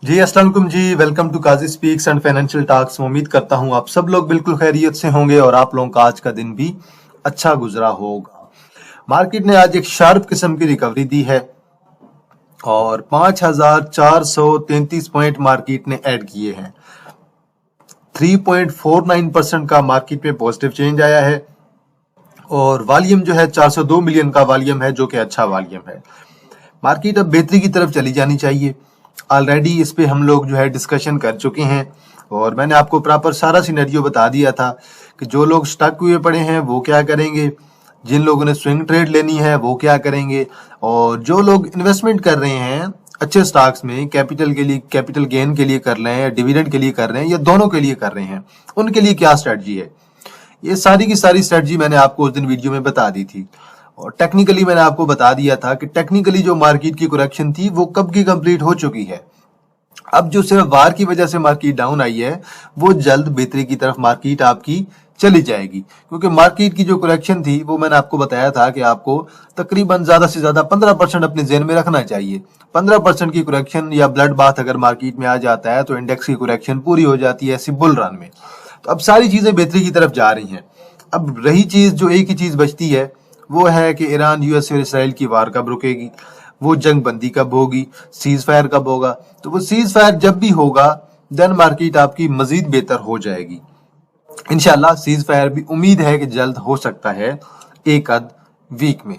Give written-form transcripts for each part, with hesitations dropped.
जी अस्सलाम वालेकुम जी। Welcome to Kazi speaks and financial talks. उम्मीद करता हूँ आप सब लोग बिल्कुल खैरियत से होंगे और आप लोगों का आज का दिन भी अच्छा गुजरा होगा। मार्केट ने आज एक शार्प किस्म की रिकवरी दी है और 5,433 पॉइंट मार्केट ने ऐड किए हैं। 3.49% का मार्केट में पॉजिटिव चेंज आया है और वॉल्यूम जो है 402 मिलियन का वॉल्यूम है, जो कि अच्छा वॉल्यूम है। मार्केट अब बेहतरी की तरफ चली जानी चाहिए। ऑलरेडी इस पे हम लोग जो है डिस्कशन कर चुके हैं और मैंने आपको प्रॉपर सारा सिनेरियो बता दिया था कि जो लोग स्टक हुए पड़े हैं वो क्या करेंगे, जिन लोगों ने स्विंग ट्रेड लेनी है वो क्या करेंगे, और जो लोग इन्वेस्टमेंट कर रहे हैं अच्छे स्टॉक्स में कैपिटल के लिए, कैपिटल गेन के लिए कर रहे हैं या डिविडेंड के लिए कर रहे हैं या दोनों के लिए कर रहे हैं, उनके लिए क्या स्ट्रेटजी है। ये सारी की सारी स्ट्रेटजी मैंने आपको उस दिन वीडियो में बता दी थी और टेक्निकली मैंने आपको बता दिया था कि टेक्निकली जो मार्केट की करेक्शन थी वो कब की कंप्लीट हो चुकी है। अब जो सिर्फ वार की वजह से मार्केट डाउन आई है वो जल्द बेहतरी की तरफ मार्केट आपकी चली जाएगी, क्योंकि मार्केट की जो करेक्शन थी वो मैंने आपको बताया था कि आपको तकरीबन ज्यादा से ज्यादा 15% अपने जेहन में रखना चाहिए। 15% की करेक्शन या ब्लड बाथ अगर मार्केट में आ जाता है तो इंडेक्स की करेक्शन पूरी हो जाती है ऐसी बुल रन में। तो अब सारी चीजें बेहतरी की तरफ जा रही हैं। अब रही चीज, जो एक ही चीज बचती है वो है कि ईरान, यूएस और इसराइल की वार कब रुकेगी, वो जंग बंदी कब होगी, सीज फायर कब होगा। तो वो सीज फायर जब भी होगा देन मार्केट आपकी मजीद बेहतर हो जाएगी इंशाल्लाह। सीज फायर भी उम्मीद है कि जल्द हो सकता है, एक आध वीक में।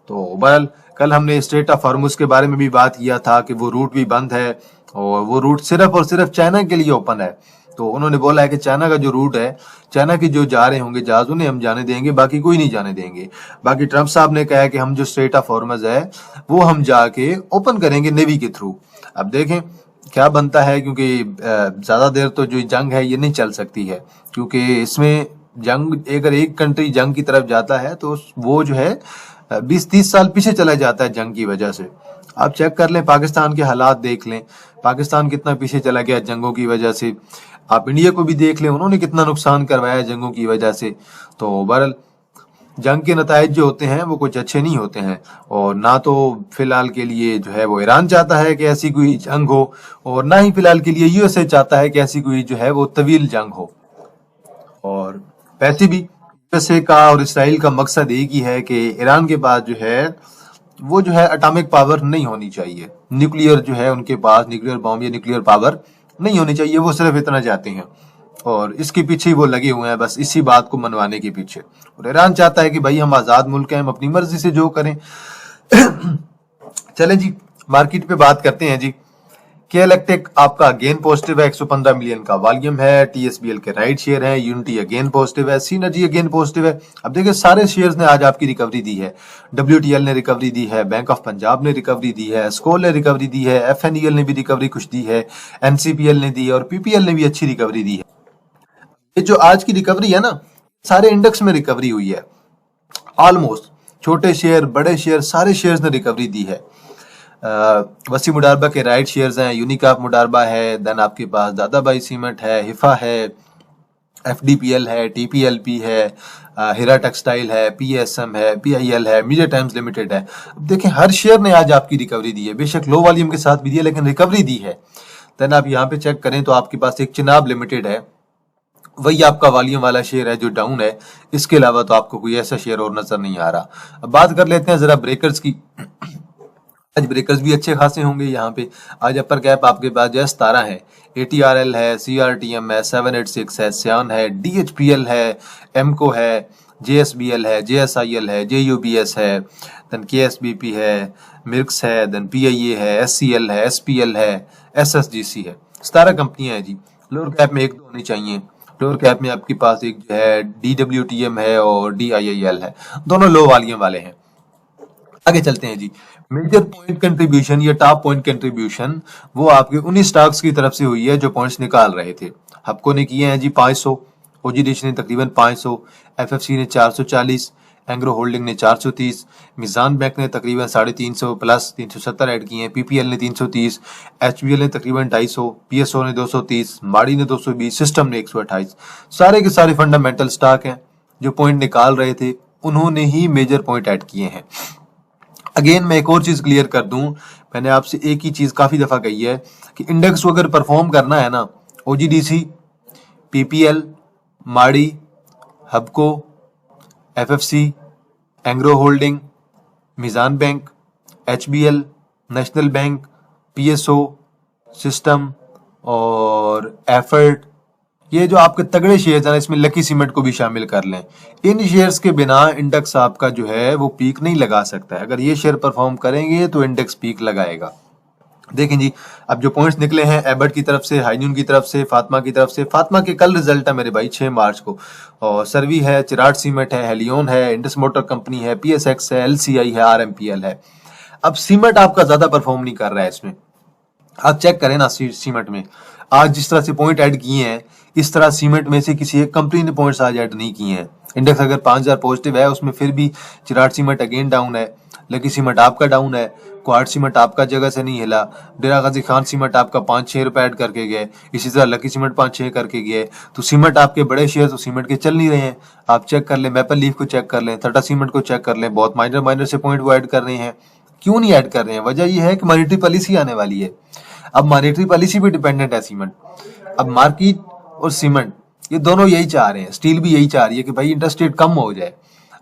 तो बहरहाल कल हमने स्ट्रेट ऑफ हॉर्मुज के बारे में भी बात किया था कि वो रूट भी बंद है और वो रूट सिर्फ और सिर्फ चाइना के लिए ओपन है। तो उन्होंने बोला है कि चाइना का जो रूट है, चाइना की जो जा रहे होंगे जहाज, उन्हें हम जाने देंगे, बाकी कोई नहीं जाने देंगे। बाकी ट्रंप साहब ने कहा है कि हम जो स्ट्रेट ऑफ हॉर्मुज है वो हम जाके ओपन करेंगे नेवी के थ्रू। अब देखें क्या बनता है, क्योंकि ज्यादा देर तो जो जंग है ये नहीं चल सकती है, क्योंकि इसमें जंग, अगर एक कंट्री जंग की तरफ जाता है तो वो जो है 20-30 साल पीछे चला जाता है जंग की वजह से। आप चेक कर लें, पाकिस्तान के हालात देख लें, पाकिस्तान कितना पीछे चला गया जंगों की वजह से। आप इंडिया को भी देख लें, उन्होंने कितना नुकसान करवाया जंगों की वजह से। तो बहरहाल जंग के नतायज जो होते हैं वो कुछ अच्छे नहीं होते हैं और ना तो फिलहाल के लिए जो है वो ईरान चाहता है कि ऐसी कोई जंग हो और ना ही फिलहाल के लिए यूएसए चाहता है कि ऐसी कोई जो है वो तवील जंग हो। और वैसे भी यूएसए का और इसराइल का मकसद एक ही है कि ईरान के पास जो है वो जो है एटॉमिक पावर नहीं होनी चाहिए, न्यूक्लियर जो है उनके पास न्यूक्लियर बॉम्ब या न्यूक्लियर पावर नहीं होनी चाहिए, वो सिर्फ इतना चाहते हैं और इसके पीछे ही वो लगे हुए हैं, बस इसी बात को मनवाने के पीछे। और ईरान चाहता है कि भाई हम आजाद मुल्क हैं, हम अपनी मर्जी से जो करें। चलें जी, मार्केट पे बात करते हैं जी। केएलएक्टेक आपका अगेन पॉजिटिव है, 115 मिलियन का वॉल्यूम है। टीएसबीएल के राइट शेयर है। यूनिटी अगेन पॉजिटिव है। सिनर्जी अगेन पॉजिटिव है। अब देखिए सारे शेयर्स ने आज आपकी रिकवरी दी है। डब्ल्यूटीएल ने रिकवरी दी है, बैंक ऑफ पंजाब ने रिकवरी दी है, स्कोल ने रिकवरी दी है, एफएनईएल ने भी रिकवरी कुछ दी है, एनसीपीएल ने दी है और पीपीएल ने भी अच्छी रिकवरी दी है। ये जो आज की रिकवरी है ना, सारे इंडेक्स में रिकवरी हुई है ऑलमोस्ट। छोटे शेयर, बड़े शेयर, सारे शेयर्स ने रिकवरी दी है। वसी मुडारबा के राइट शेयर्स हैं, यूनिकाप मुडारबा है, देन आपके पास दादाबाई सीमेंट है, हिफा है, एफडीपीएल है, टीपीएलपी है, हीरा टेक्सटाइल है, पीएसएम है, पीआईएल है, मीडिया टाइम्स लिमिटेड है। अब देखें हर शेयर ने आज आपकी रिकवरी दी है, बेशक लो वॉल्यूम के साथ भी दी है लेकिन रिकवरी दी है। देन आप यहाँ पे चेक करें तो आपके पास एक चिनाब लिमिटेड है, वही आपका वॉल्यूम वाला शेयर है जो डाउन है। इसके अलावा तो आपको कोई ऐसा शेयर और नजर नहीं आ रहा। अब बात कर लेते हैं जरा ब्रेकर्स की। आज ब्रेकर्स भी अच्छे खासे होंगे यहाँ पे। आज अपर कैप आपके पास जो है 17 है, एटीआरएल है, सीआरटीएम है, 786 है, सियान है, डीएचपीएल है, एमको है, जेएसबीएल है, जेएसआईएल है, जेयूबीएस है, देन केएसबीपी है, मिर्क्स है, देन पीआईए है, एससीएल है, एसपीएल है, एसएसजीसी है। 17 कंपनियां हैं जी। लोअर कैप में एक दो होनी चाहिए। लोअर कैप में आपके पास एक जो है डीडब्ल्यूटीएम है और डीआईआईएल है, दोनों लो वॉल्यूम वाले हैं। आगे चलते हैं जी। मेजर पॉइंट कंट्रीब्यूशन या टॉप पॉइंट कंट्रीब्यूशन वो आपके 19 स्टॉक्स की तरफ से हुई है जो पॉइंट्स निकाल रहे थे। हपको ने किए हैं जी 500, ओजीडीसी ने तकरीबन 500, एफएफसी ने 440, एंग्रो होल्डिंग ने 430, मिजान बैंक ने तकरीबन 350 प्लस 370 ऐड किए हैं, पीपीएल ने 330, एचबीएल ने तकरीबन 250, पीएसओ ने 230, माड़ी ने 220, सिस्टम ने 128। सारे के सारे फंडामेंटल स्टॉक हैं जो पॉइंट निकाल रहे थे, उन्होंने ही मेजर पॉइंट ऐड किए हैं। अगेन मैं एक और चीज क्लियर कर दूं, मैंने आपसे एक ही चीज काफी दफा कही है कि इंडेक्स को अगर परफॉर्म करना है ना, OGDC, PPL, Mari, Hubco, FFC, Engro holding, Meezan bank, HBL, national bank, PSO, system और एफर्ट, ये जो आपके तगड़े शेयर्स हैं, इसमें लकी सीमेंट को भी शामिल कर लें। इन शेयर्स के बिना इंडेक्स आपका जो है वो पीक नहीं लगा सकता है। अगर ये शेयर परफॉर्म करेंगे तो इंडेक्स पीक लगाएगा। देखें जी, अब जो पॉइंट्स निकले हैं एबट की तरफ से, हाइन्यून की तरफ से, फातिमा की तरफ से। फातिमा के कल रिजल्ट है मेरे भाई 6 मार्च को, और सर्वी है, चिराट सीमेंट है, हेलियोन है, इंडस मोटर कंपनी है, पीएसएक्स है, एलसीआई है, आरएमपीएल है। अब सीमेंट आपका ज्यादा परफॉर्म नहीं कर रहा है इसमें। आप चेक करें ना, सीमेंट में आज जिस तरह से पॉइंट ऐड किए हैं, इस तरह सीमेंट में से किसी एक कंपनी ने पॉइंट्स आज ऐड नहीं किए हैं। इंडेक्स अगर 5000 पॉजिटिव है, उसमें फिर भी चिराट सीमेंट अगेन डाउन है, लकी सीमेंट आपका डाउन है, क्वाड सीमेंट आपका जगह से नहीं हिला, डेरा गाजी खान सीमेंट आपका 5-6 रुपए ऐड करके गए, इसी तरह लकी सीमेंट 5-6 करके गए। तो सीमेंट आपके बड़े शेयर तो सीमेंट के चल नहीं रहे हैं। आप चेक कर लें, मैपल लीफ को चेक कर लें, टाटा सीमेंट को चेक कर लें, बहुत माइनर से पॉइंट वो ऐड कर रहे हैं। क्यों नहीं ऐड कर रहे हैं? वजह यह है कि मॉनेटरी पॉलिसी आने वाली है। अब मॉनेटरी पॉलिसी पे डिपेंडेंट है सीमेंट। अब मार्केट और सीमेंट ये दोनों यही चाह रहे हैं, स्टील भी यही चाह रही है कि भाई इंटरेस्ट रेट कम हो जाए।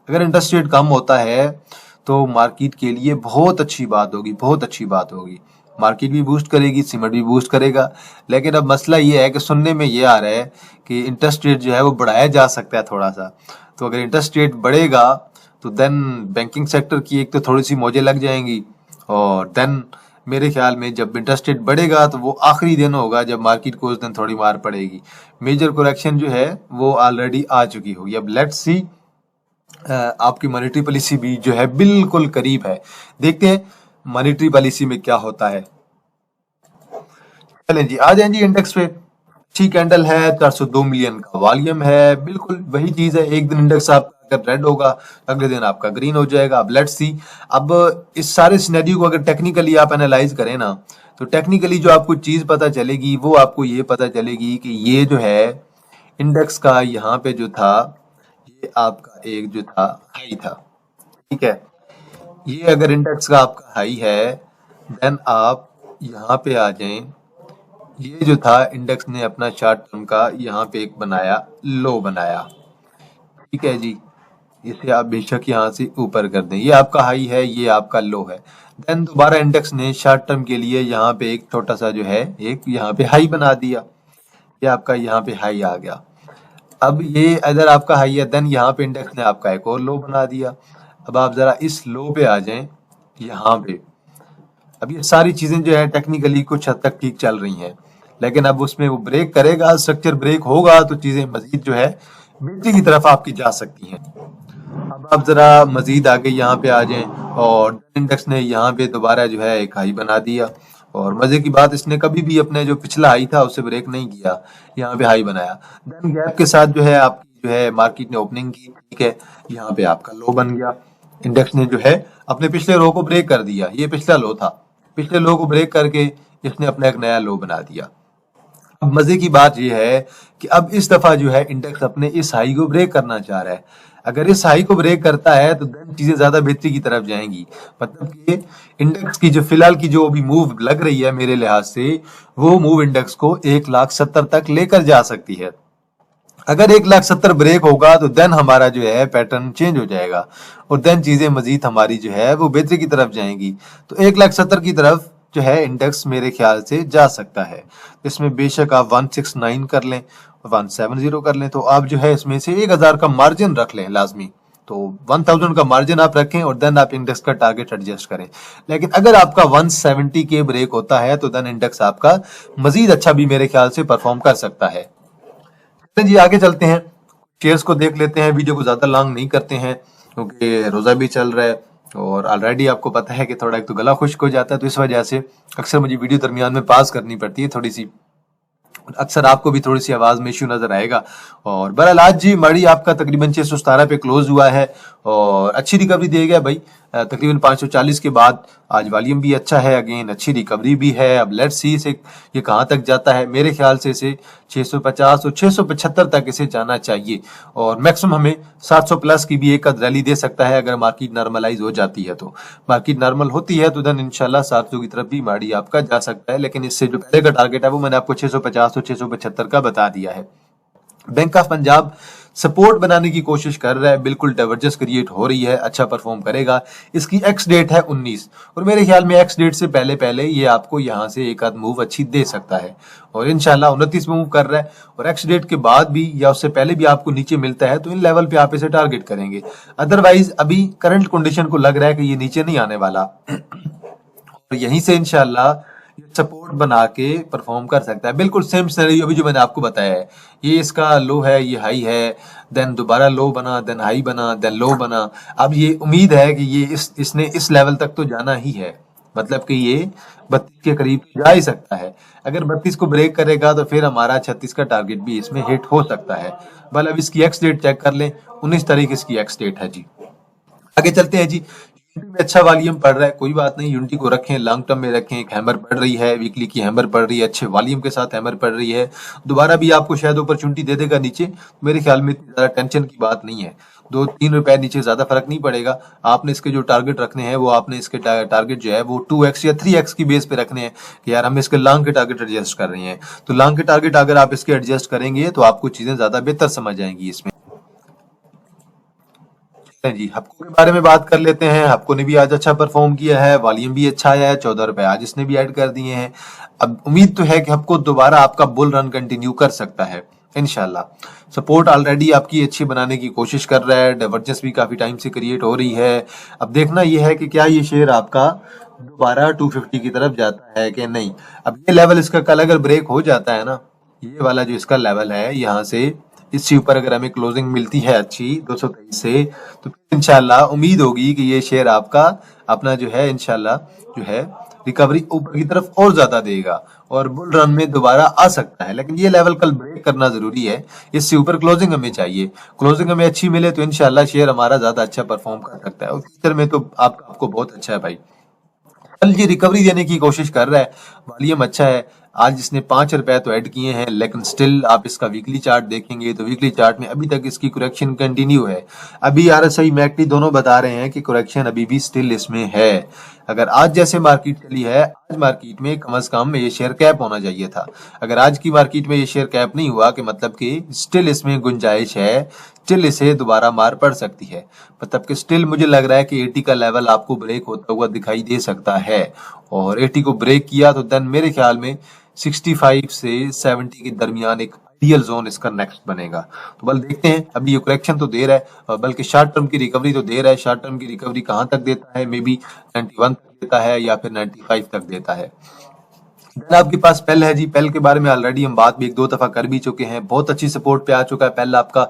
अगर इंटरेस्ट रेट कम होता है तो मार्केट के लिए बहुत अच्छी बात होगी, बहुत अच्छी बात होगी। मार्केट भी बूस्ट करेगी, सीमेंट भी बूस्ट करेगा। लेकिन अब मसला ये है कि सुनने में ये आ रहा है कि इंटरेस्ट रेट जो है वो बढ़ाया जा सकता है थोड़ा सा। तो अगर इंटरेस्ट रेट बढ़ेगा तो देन बैंकिंग सेक्टर की एक तो थोड़ी सी मौजें लग जाएंगी, और देन मेरे ख्याल में जब इंटरेस्ट रेट बढ़ेगा तो वो आखिरी दिन होगा जब मार्केट को उस दिन थोड़ी मार पड़ेगी। मेजर करेक्शन जो है वो ऑलरेडी आ चुकी होगी। अब लेट्स सी, आपकी मॉनेटरी पॉलिसी भी जो है बिल्कुल करीब है। देखते हैं मॉनेटरी पॉलिसी में क्या होता है। चलें जी, आ जाएं जी इंडेक्स पे। अच्छी कैंडल है, 402 मिलियन का वॉल्यूम है, बिल्कुल वही चीज है। एक दिन इंडेक्स आपका अगर रेड होगा, अगले दिन आपका ग्रीन हो जाएगा। अब लेट्स सी, अब इस सारे सिनेरियो को अगर टेक्निकली आप एनालाइज करें ना, तो टेक्निकली जो आपको चीज पता चलेगी वो आपको ये पता चलेगी कि ये जो है इंडेक्स का यहाँ पे जो था, ये आपका एक जो था हाई था, ठीक है। ये अगर इंडेक्स का आपका हाई है, देन आप यहाँ पे आ जाएं। ये जो था इंडेक्स ने अपना शॉर्ट टर्म का यहाँ पे एक बनाया, लो बनाया, ठीक है जी। इसे आप बेशक यहाँ से ऊपर कर दें, ये आपका हाई है, ये आपका लो है। देन दोबारा इंडेक्स ने शॉर्ट टर्म के लिए यहाँ पे एक छोटा सा जो है एक यहाँ पे हाई बना दिया, ये आपका यहाँ पे हाई आ गया। अब ये अगर आपका हाई है, देन यहाँ पे इंडेक्स ने आपका एक और लो बना दिया। अब आप जरा इस लो पे आ जाएं यहाँ पे। अब ये सारी चीजें जो है टेक्निकली कुछ हद तक ठीक चल रही हैं, लेकिन अब उसमें वो ब्रेक करेगा, स्ट्रक्चर ब्रेक होगा तो चीजें मजीद जो है बेहतरी की तरफ आपकी जा सकती हैं। अब आप जरा मजीद आगे यहाँ पे आ जाएं, और इंडेक्स ने यहाँ पे दोबारा जो है एक हाई बना दिया, और मजे की बात इसने कभी भी अपने जो पिछला हाई था उसे ब्रेक नहीं किया, यहाँ पे हाई बनाया। देन गैप के साथ जो है आपकी जो है मार्केट ने ओपनिंग की, ठीक है, यहाँ पे आपका लो बन गया। इंडेक्स ने जो है अपने पिछले लो को ब्रेक कर दिया, ये पिछला लो था, पिछले लो को ब्रेक करके इसने अपना एक नया लो बना दिया। अब मजे की बात यह है कि अब इस दफा जो है इंडेक्स अपने इस हाई को ब्रेक करना चाह रहा है। अगर इस हाई को ब्रेक करता है तो देन चीजें ज्यादा बेहतरी की तरफ जाएंगी। मतलब कि इंडेक्स की जो फिलहाल की जो अभी मूव लग रही है मेरे लिहाज से, वो मूव इंडेक्स को 1,70,000 तक लेकर जा सकती है। अगर 1,70,000 ब्रेक होगा तो देन हमारा जो है पैटर्न चेंज हो जाएगा, और देन चीजें मजीद हमारी जो है वो बेहतरी की तरफ जाएंगी। तो 1,70,000 की तरफ जो है इंडेक्स मेरे ख्याल से जा सकता है। इसमें बेशक आप 169 कर लें, 170 कर लें, तो आप जो है इसमें से 1,000 का मार्जिन रख लें लाजमी। तो 1,000 का मार्जिन आप रखें और देन आप इंडेक्स का टारगेट एडजस्ट करें। लेकिन अगर आपका 170 के ब्रेक होता है तो देन इंडेक्स आपका मजीद अच्छा भी मेरे ख्याल से परफॉर्म कर सकता है। जी आगे चलते हैं, शेयर्स को देख लेते हैं। वीडियो को ज्यादा लॉन्ग नहीं करते हैं क्योंकि रोजा भी चल रहा है, और ऑलरेडी आपको पता है कि थोड़ा एक तो गला खुश्क हो जाता है, तो इस वजह से अक्सर मुझे वीडियो दरमियान में पास करनी पड़ती है थोड़ी सी। अक्सर आपको भी थोड़ी सी आवाज में इश्यू नजर आएगा। और बहरहाल आज जी मड़ी आपका तकरीबन 617 पे क्लोज हुआ है और अच्छी रिकवरी दे गया भाई। तकरीबन 540 के बाद आज वॉल्यूम भी अच्छा है, अगेन अच्छी रिकवरी भी है। अब लेट्स सी इसे ये कहाँ तक जाता है। मेरे ख्याल से इसे 650 और 675 तक इसे जाना चाहिए और मैक्सिमम हमें 700 प्लस की भी एक आध रैली दे सकता है अगर मार्केट नॉर्मलाइज हो जाती है। तो मार्केट नॉर्मल होती है तो देन इंशाल्लाह 700 की तरफ भी माड़ी आपका जा सकता है, लेकिन इससे जो पहले का टारगेट है वो मैंने आपको 650 और 675 का बता दिया है। बैंक ऑफ पंजाब सपोर्ट बनाने की कोशिश कर रहा है, बिल्कुल डाइवर्जेंस क्रिएट हो रही है, अच्छा परफॉर्म करेगा। इसकी एक्स डेट है 19 और मेरे ख्याल में एक्स डेट से पहले पहले ये आपको यहां से एक आध मूव अच्छी दे सकता है और इंशाल्लाह 29 मूव कर रहा है और एक्स डेट के बाद भी या उससे पहले भी आपको नीचे मिलता है तो इन लेवल पे आप इसे टारगेट करेंगे। अदरवाइज अभी करंट कंडीशन को लग रहा है कि ये नीचे नहीं आने वाला और यहीं से इंशाल्लाह सपोर्ट बना के परफॉर्म कर सकता है। बिल्कुल सेम सिनेरियो अभी जो मैंने आपको बताया है, ये इसका लो है, ये हाई है, देन दोबारा लो बना, देन हाई बना, देन लो बना। अब ये उम्मीद है कि ये इसने इस लेवल तक तो जाना ही है, मतलब कि ये 32 के करीब जा ही सकता है। अगर 32 को ब्रेक करेगा तो फिर हमारा 36 का टारगेट भी इसमें हिट हो सकता है। बल अब इसकी एक्स डेट चेक कर लें, 19 तारीख इसकी एक्स डेट है जी। आगे चलते हैं जी। यूनिटी में अच्छा वॉल्यूम पड़ रहा है, कोई बात नहीं, यूनिटी को रखें, लॉन्ग टर्म में रखें। एक हैमर पड़ रही है, वीकली की हैमर पड़ रही है, अच्छे वॉल्यूम के साथ हैमर पड़ रही है। दोबारा भी आपको शायद अपॉर्चुनिटी दे देगा नीचे, मेरे ख्याल में इतनी ज्यादा टेंशन की बात नहीं है। 2-3 रुपए नीचे ज्यादा फर्क नहीं पड़ेगा। आपने इसके जो टारगेट रखने हैं वो आपने इसके टारगेट जो है वो 2x या 3x की बेस पे रखने हैं कि यार हम इसके लॉन्ग के टारगेट एडजस्ट कर रहे हैं। तो लॉन्ग के टारगेट अगर आप इसके एडजस्ट करेंगे तो आपको चीजें ज्यादा बेहतर समझ आएंगी इसमें जी। हप्को के बारे में बात कर लेते हैं। हप्को ने भी आज अच्छा परफॉर्म किया है, वॉल्यूम भी अच्छा आया है, 14 रुपए आज इसने भी ऐड कर दिए हैं। अब उम्मीद तो है कि हप्को दोबारा आपका बुल रन कंटिन्यू कर सकता है इंशाल्लाह। सपोर्ट ऑलरेडी आपकी अच्छी बनाने की कोशिश कर रहा है, डाइवर्जेंस भी काफी टाइम से क्रिएट हो रही है। अब देखना यह है कि क्या ये शेयर आपका दोबारा 250 की तरफ जाता है कि नहीं। अब ये लेवल इसका कल अगर ब्रेक हो जाता है ना, ये वाला जो इसका लेवल है यहाँ से इसके ऊपर अगर हमें क्लोजिंग मिलती है अच्छी 223 से, तो इंशाल्लाह उम्मीद होगी कि ये शेयर आपका अपना जो है इंशाल्लाह जो है रिकवरी ऊपर की तरफ और ज्यादा देगा और बुल रन में दोबारा आ सकता है। लेकिन ये लेवल कल ब्रेक करना जरूरी है, इससे ऊपर क्लोजिंग हमें चाहिए। क्लोजिंग हमें अच्छी मिले तो इंशाल्लाह शेयर हमारा ज्यादा अच्छा परफॉर्म कर सकता है और फ्यूचर में तो आपको बहुत अच्छा है भाई। कल ये रिकवरी देने की कोशिश कर रहा है, वॉल्यूम अच्छा है। आज इसने 5 रुपए तो ऐड किए हैं, लेकिन स्टिल आप इसका वीकली चार्ट देखेंगे तो वीकली चार्ट में अभी तक इसकी करेक्शन कंटिन्यू है। अभी आरएसआई मैकडी दोनों बता रहे हैं कि करेक्शन अभी भी स्टिल इसमें है। अगर आज जैसे मार्केट चली है, आज मार्केट में कम से कम ये शेयर कैप होना चाहिए था। अगर आज की मार्केट में ये शेयर कैप नहीं हुआ कि मतलब कि स्टिल इसमें गुंजाइश है, स्टिल इसे दोबारा मार पड़ सकती है। मतलब कि स्टिल मुझे लग रहा है कि 80 का लेवल आपको ब्रेक होता हुआ दिखाई दे सकता है और 80 को ब्रेक किया तो देन मेरे ख्याल में 65 से 70 के दरमियान एक आइडियल जोन इसका नेक्स्ट बनेगा। तो बल देखते हैं, अभी ये करेक्शन तो दे रहा है और बल्कि शॉर्ट टर्म की रिकवरी तो दे रहा है। शॉर्ट टर्म की रिकवरी कहां तक देता है, मे बी 91 तक देता है या फिर 95 तक देता है। आपके पास पेल है जी। पेल के बारे में ऑलरेडी हम बात भी 1-2 दफा कर भी चुके हैं, बहुत अच्छी सपोर्ट पे आ चुका है पेल आपका,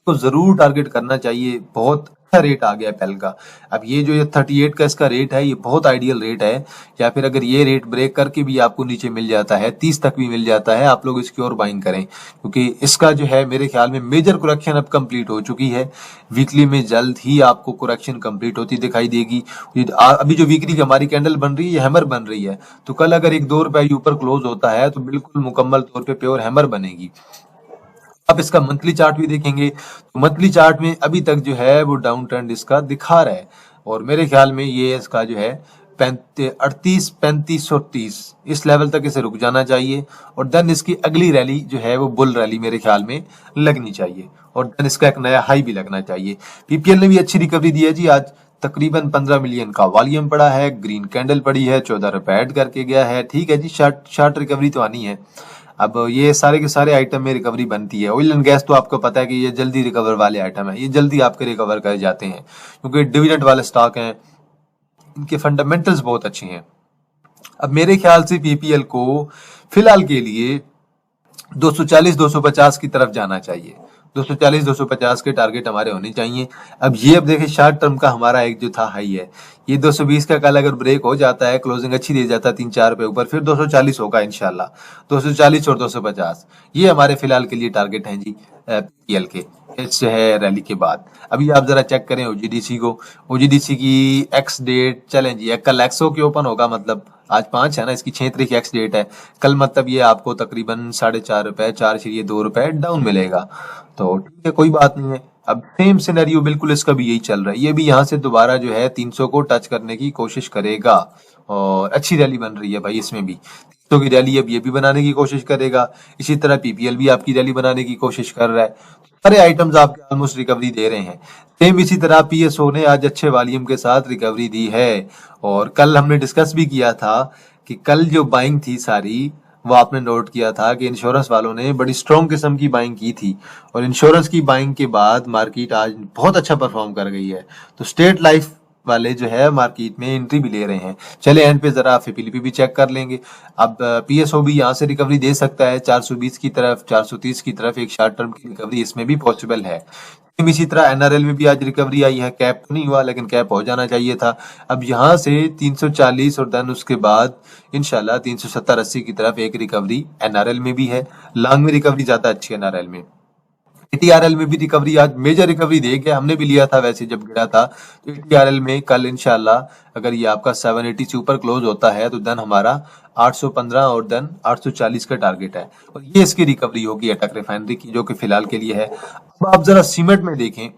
को जरूर टारगेट करना चाहिए। बहुत अच्छा रेट आ गया पेल का। अब ये जो 38 का इसका रेट है, ये बहुत आइडियल रेट है। या फिर अगर ये रेट ब्रेक करके भी आपको नीचे मिल जाता है, 30 तक भी मिल जाता है, आप लोग इसकी और बाइंग करें क्योंकि इसका जो है मेरे ख्याल में मेजर करेक्शन अब कंप्लीट हो चुकी है। वीकली में जल्द ही आपको करेक्शन कंप्लीट होती दिखाई देगी। अभी जो वीकली की हमारी कैंडल बन रही है, ये हैमर बन रही है, तो कल अगर 1-2 रुपए ऊपर क्लोज होता है तो बिल्कुल मुकम्मल तौर पे प्योर हैमर बनेगी। आप इसका मंथली चार्ट भी देखेंगे तो मंथली चार्ट में अभी तक जो है वो डाउन ट्रेंड इसका दिखा रहा है और मेरे ख्याल में ये इसका जो है 3530 इस लेवल तक इसे रुक जाना चाहिए और देन इसकी अगली रैली जो है वो बुल रैली मेरे ख्याल में लगनी चाहिए और देन इसका एक नया हाई भी लगना चाहिए। पीपीएल ने भी अच्छी रिकवरी दी है जी। आज तकरीबन 15 मिलियन का वॉल्यूम पड़ा है, ग्रीन कैंडल पड़ी है, 14 रुपए ऐड करके गया है। ठीक है जी, शार्ट रिकवरी तो आनी है। अब ये सारे के सारे आइटम में रिकवरी बनती है। ऑयल एंड गैस तो आपको पता है कि ये जल्दी रिकवर वाले आइटम है, ये जल्दी आपके रिकवर कर जाते हैं क्योंकि डिविडेंड वाले स्टॉक हैं, इनके फंडामेंटल्स बहुत अच्छे हैं। अब मेरे ख्याल से पीपीएल को फिलहाल के लिए 240-250 की तरफ जाना चाहिए। 240-250 के टारगेट हमारे होने चाहिए। अब देखिए शॉर्ट टर्म का हमारा एक जो था हाई है, ये 220 का कल अगर ब्रेक हो जाता है, क्लोजिंग अच्छी दे जाता है 3-4 रुपए ऊपर, फिर 240 होगा इंशाल्लाह। 240 और 250 ये हमारे फिलहाल के लिए टारगेट हैं जी पीएल के। इस जो है रैली के बाद। अभी आप जरा चेक करें ओजीडीसी को, ओजीडीसी की एक्स डेट, चलें जी कल एक्सो के ओपन होगा, मतलब आज 5 है ना, इसकी 6 तारीख एक्स डेट है कल, मतलब ये आपको तकरीबन 4.5 रुपए, 4.2 रुपए डाउन मिलेगा। तो ठीक है, कोई बात नहीं है। अब सेम सिनेरियो बिल्कुल इसका भी यही चल रहा है, ये भी यहाँ से दोबारा जो है 300 को टच करने की कोशिश करेगा और अच्छी रैली बन रही है भाई इसमें भी। 300 की रैली अब ये भी बनाने की कोशिश करेगा, इसी तरह पीपीएल भी आपकी रैली बनाने की कोशिश कर रहा है। सारे आइटम्स आपके ऑलमोस्ट रिकवरी दे रहे हैं। सेम इसी तरह पीएसओ ने आज अच्छे वॉल्यूम के साथ रिकवरी दी है और कल हमने डिस्कस भी किया था कि कल जो बाइंग थी सारी, वो आपने नोट किया था कि इंश्योरेंस वालों ने बड़ी स्ट्रॉन्ग किस्म की बाइंग की थी और इंश्योरेंस की बाइंग के बाद मार्केट आज बहुत अच्छा परफॉर्म कर गई है। तो स्टेट लाइफ वाले जो है मार्केट में एंट्री भी ले रहे हैं। चले एंड पे जरा फिपिलिपी भी चेक कर लेंगे। अब पीएसओ भी यहाँ से रिकवरी दे सकता है 420 की तरफ, 430 की तरफ, एक शॉर्ट टर्म की रिकवरी इसमें भी पॉसिबल है। इसी तरह एनआरएल में भी आज रिकवरी आई है, कैप तो नहीं हुआ लेकिन कैप हो जाना चाहिए था। अब यहाँ से 340 और देन उसके बाद इंशाल्लाह 370-80 की तरफ एक रिकवरी एनआरएल में भी है। लॉन्ग में रिकवरी ज्यादा अच्छी है एनआरएल में। एटीआरएल में भी रिकवरी आज मेजर रिकवरी दे गया, हमने भी लिया था वैसे जब गिरा था। तो एटीआरएल में कल इंशाल्लाह अगर ये आपका 780 से ऊपर क्लोज होता है तो देन हमारा 815 और देन 840 का टारगेट है और ये इसकी रिकवरी होगी अटक रिफाइनरी की, जो कि फिलहाल के लिए है। अब आप जरा सीमेंट में देखें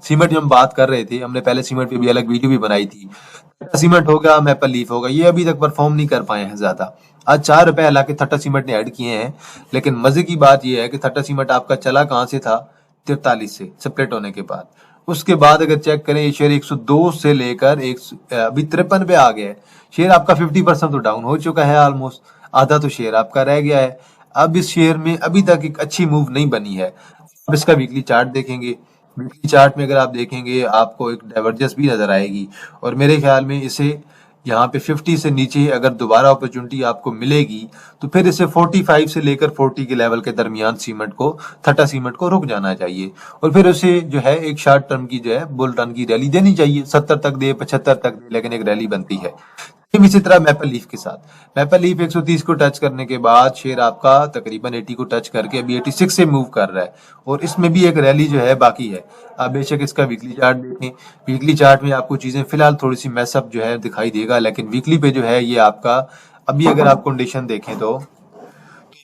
सीमेंट जो हम बात कर रहे थे, हमने पहले सीमेंट पे भी अलग वीडियो भी बनाई थी। सीमेंट होगा, मैपल लीफ होगा, ये अभी तक परफॉर्म नहीं कर पाए हैं ज्यादा। आज 4 रुपए हालांकि थट्टा सीमेंट ने ऐड किए हैं, लेकिन मजे की बात यह है कि थट्टा सीमेंट आपका चला कहां से था, 43 से सेपरेट होने के बाद। उसके बाद अगर चेक करें ये शेयर 102 से लेकर अभी 53 पे आ गया है। शेयर आपका 50% तो डाउन हो चुका है, ऑलमोस्ट आधा तो शेयर आपका रह गया है। अब इस शेयर में अभी तक एक अच्छी मूव नहीं बनी है। अब इसका वीकली चार्ट देखेंगे, वीकली चार्ट में अगर आप देखेंगे आपको एक डाइवर्जेंस भी नजर आएगी और मेरे ख्याल में इसे यहाँ पे 50 से नीचे अगर दोबारा अपॉर्चुनिटी आपको मिलेगी तो फिर इसे 45 से लेकर 40 के लेवल के दरमियान सीमेंट को, थट्टा सीमेंट को रुक जाना चाहिए और फिर उसे जो है एक शॉर्ट टर्म की जो है बुल रन की रैली देनी चाहिए। 70 तक दे, 75 तक दे, लेकिन एक रैली बनती है। इसी तरह मैपल लीफ के साथ, मैपल लीफ 130 को टच करने के बाद शेयर आपका तकरीबन 80 को टच करके अभी 86 से मूव कर रहा है और इसमें भी एक रैली जो है बाकी है। आप बेशक इसका वीकली चार्ट देखें, वीकली चार्ट में आपको चीजें फिलहाल थोड़ी सी मैसअप जो है दिखाई देगा, लेकिन वीकली पे जो है ये आपका अभी अगर आप कंडीशन देखें तो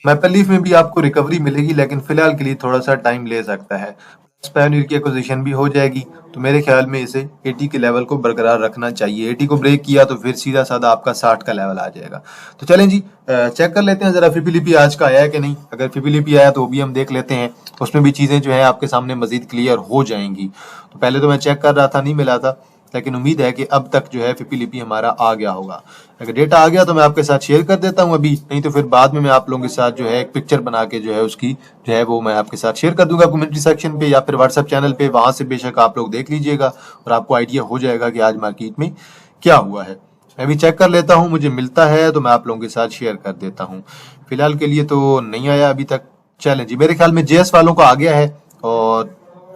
मैपल लीफ में भी आपको रिकवरी मिलेगी, लेकिन फिलहाल के लिए थोड़ा सा टाइम ले सकता है। स्पैनियर की एक्विजिशन भी हो जाएगी तो मेरे ख्याल में इसे 80 के लेवल को बरकरार रखना चाहिए। 80 को ब्रेक किया तो फिर सीधा साधा आपका 60 का लेवल आ जाएगा। तो चलें जी चेक कर लेते हैं जरा फिपिलिपी आज का आया है कि नहीं। अगर फिपिलिपी आया तो वो भी हम देख लेते हैं, उसमें भी चीजें जो है आपके सामने मजीद क्लियर हो जाएंगी। तो पहले तो मैं चेक कर रहा था, नहीं मिला था, लेकिन उम्मीद है कि अब तक जो है फिपिलिपी हमारा आ गया होगा। अगर डेटा आ गया तो मैं आपके साथ शेयर कर देता हूं अभी, नहीं तो फिर बाद में मैं आप लोगों के साथ जो है एक पिक्चर बना के जो है उसकी जो है वो मैं आपके साथ शेयर कर दूंगा कम्युनिटी सेक्शन पे या फिर व्हाट्सएप चैनल पे। वहां से बेशक आप लोग देख लीजिएगा और आपको आइडिया हो जाएगा कि आज मार्केट में क्या हुआ है। मैं भी चेक कर लेता हूँ, मुझे मिलता है तो मैं आप लोगों के साथ शेयर कर देता हूँ। फिलहाल के लिए तो नहीं आया अभी तक। चलें जी, मेरे ख्याल में जेएस वालों का आ गया है और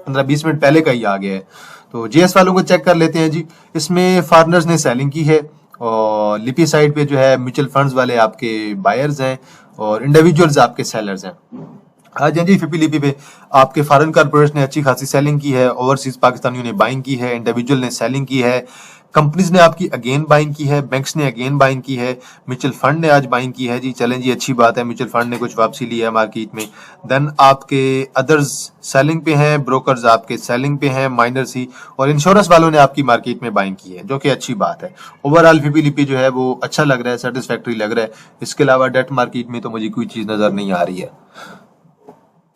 15-20 मिनट पहले का ही आ गया है। तो जेएस वालों को चेक कर लेते हैं जी। इसमें फॉरेनर्स ने सेलिंग की है और लिपी साइड पे जो है म्यूचुअल फंड्स वाले आपके बायर्स हैं और इंडिविजुअल्स आपके सेलर्स हैं। आज जी फिपिलिपी पे आपके फॉरेन कॉर्पोरेट्स ने अच्छी खासी सेलिंग की है, ओवरसीज पाकिस्तानियों ने बाइंग की है, इंडिविजुअल ने सेलिंग की है, कंपनीज ने आपकी अगेन बाइंग की है, बैंक्स ने अगेन बाइंग की है, म्यूचुअल फंड ने आज बाइंग की है जी। चलें जी, अच्छी बात है, म्यूचुअल फंड ने कुछ वापसी ली है मार्केट में। देन आपके अदर्स सेलिंग पे हैं, ब्रोकर्स आपके सेलिंग पे हैं, माइनर्स ही, और इंश्योरेंस वालों ने आपकी मार्केट में बाइंग की है, जो कि अच्छी बात है। ओवरऑल फिपिलिपी जो है वो अच्छा लग रहा है, सेटिस्फैक्टरी लग रहा है। इसके अलावा डेट मार्केट में तो मुझे कोई चीज नजर नहीं आ रही है।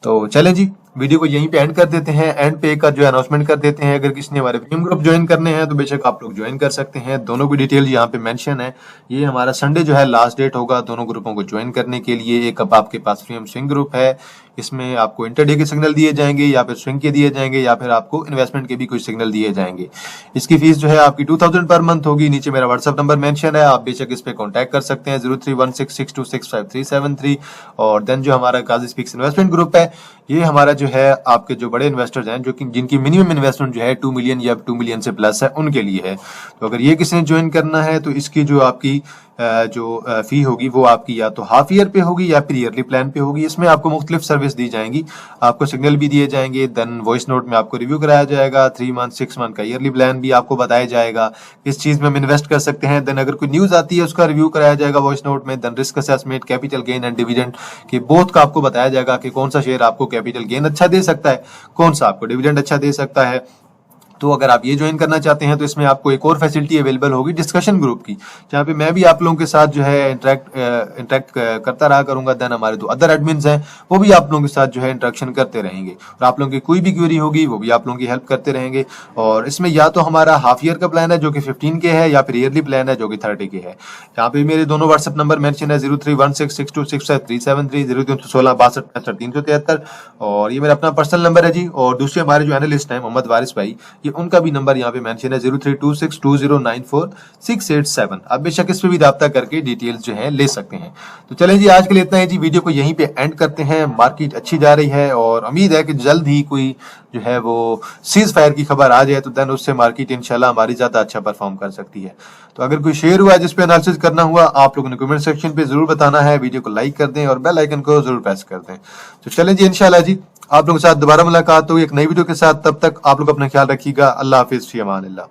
तो चलें जी, वीडियो को यहीं पे एंड कर देते हैं। एंड पे का जो अनाउंसमेंट कर देते हैं, अगर किसी ने हमारे प्रीमियम ग्रुप ज्वाइन करने हैं तो बेशक आप लोग ज्वाइन कर सकते हैं। दोनों की डिटेल यहाँ पे मेंशन है। ये हमारा संडे जो है लास्ट डेट होगा दोनों ग्रुपों को ज्वाइन करने के लिए। एक अब आपके पास प्रीमियम स्विंग ग्रुप है, इसमें आपको इंटरडे के सिग्नल दिए जाएंगे या फिर स्विंग के दिए जाएंगे या फिर आपको इन्वेस्टमेंट के भी कुछ सिग्नल दिए जाएंगे। इसकी फीस जो है आपकी 2000 पर मंथ होगी। नीचे मेरा व्हाट्सएप नंबर मेंशन है, आप बेशक इस पे कांटेक्ट कर सकते हैं 03166265 और देन जो हमारा काजी स्पीक्स इन्वेस्टमेंट ग्रुप है, ये हमारा जो है आपके जो बड़े इन्वेस्टर्स हैं जो कि जिनकी मिनिमम इन्वेस्टमेंट जो है 2 मिलियन या 2 मिलियन से प्लस है, उनके लिए है। तो अगर ये किसी ने ज्वाइन करना है तो इसकी जो आपकी जो फी होगी वो आपकी या तो हाफ ईयर पे होगी या फिर ईयरली प्लान पे होगी। इसमें आपको मुख्तलिफ सर्विस दी जाएंगी, आपको सिग्नल भी दिए जाएंगे, देन वॉइस नोट में आपको रिव्यू कराया जाएगा, 3 मंथ 6 मंथ का ईयरली प्लान भी आपको बताया जाएगा किस चीज में हम इन्वेस्ट कर सकते हैं। देन अगर कोई न्यूज आती है उसका रिव्यू कराया जाएगा वॉइस नोट में। Then risk assessment, capital gain and dividend के बोथ का आपको बताया जाएगा कि कौन सा शेयर आपको कैपिटल गेन अच्छा दे सकता है, कौन सा आपको डिविडेंड अच्छा दे सकता है। तो अगर आप ये ज्वाइन करना चाहते हैं तो इसमें आपको एक और फैसिलिटी अवेलेबल होगी डिस्कशन ग्रुप की, जहाँ पे मैं भी आप लोगों के साथ जो है इंटरेक्ट करता रहा करूंगा। देन हमारे जो अदर एडमिन्स हैं वो भी आप लोगों के साथ जो है इंटरेक्शन करते रहेंगे और आप लोगों की कोई भी क्वेरी होगी वो भी आप लोगों की हेल्प करते रहेंगे। और इसमें या तो हमारा हाफ ईयर का प्लान है जो कि 15 के है, या फिर ईयरली प्लान है जो कि 30 के है। यहाँ पे मेरे दोनों व्हाट्सएप नंबर मेंशन है 0316626537 031662657373 और ये मेरा अपना पर्सनल नंबर है जी। और दूसरे हमारे जो एनालिस्ट हैं मोहम्मद वारिस भाई, ये उनका भी नंबर यहाँ पे मेंशन है 0326209467। आप बेशक इस पे भी राब्ता करके डिटेल्स जो है ले सकते हैं। तो चलें जी, आज के लिए इतना है जी, वीडियो को यहीं पे एंड करते हैं। मार्केट अच्छी जा रही है और उम्मीद है कि जल्द ही कोई जो है वो सीज फायर की खबर आ जाए तो देन उससे मार्केट इंशाल्लाह हमारी ज्यादा अच्छा परफॉर्म कर सकती है। तो अगर कोई शेयर हुआ जिस पे एनालिसिस करना हुआ आप लोगों ने कमेंट सेक्शन पे जरूर बताना है। वीडियो को लाइक कर दें और बेल आइकन को जरूर प्रेस कर दें। तो चलें जी, इंशाल्लाह जी आप लोगों के साथ दोबारा मुलाकात होगी एक नई वीडियो के साथ। तब तक आप लोग अपना ख्याल रखिएगा। अल्लाह हाफिज, फी अमान अल्लाह।